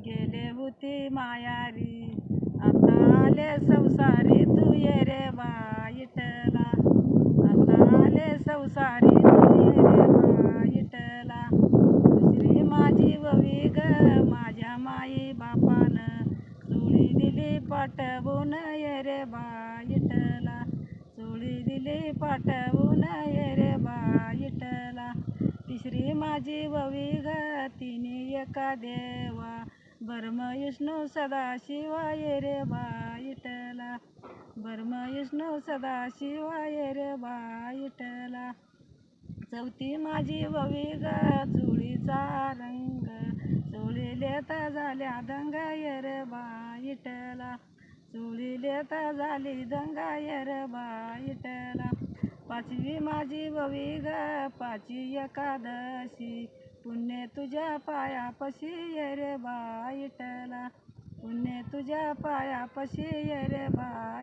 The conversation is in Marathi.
गेले होते मायारी, आता आले संसारी तू ये रे बा विठ्ठला. आता आले संसारी तू ये रे बा विठ्ठला. दुसरी माझी ववी ग माझ्या माई बापानं, चोळी दिली पाठवून ये रे बा विठ्ठला. चोळी दिली पाठवून ये रे बा विठ्ठला. तिसरी माझी ववी ग तिने एका देवा, ब्रह्म विष्णू सदाशिव ये रे बा विठ्ठला. ब्रह्म विष्णू सदाशिव ये रे बा विठ्ठला. चौथी माझी ववी ग चोळीचा रंग, चोळीलेत झाल्या दंग ये रे बा विठ्ठला. चोळीलेत झाली दंग ये रे बा विठ्ठला. पाचवी माझी ववी ग पाची एकादशी, पुण्य तुझ्या पायापशी ये रे बा विठ्ठला. पुण्य तुझ्या पायापशी ये रे बा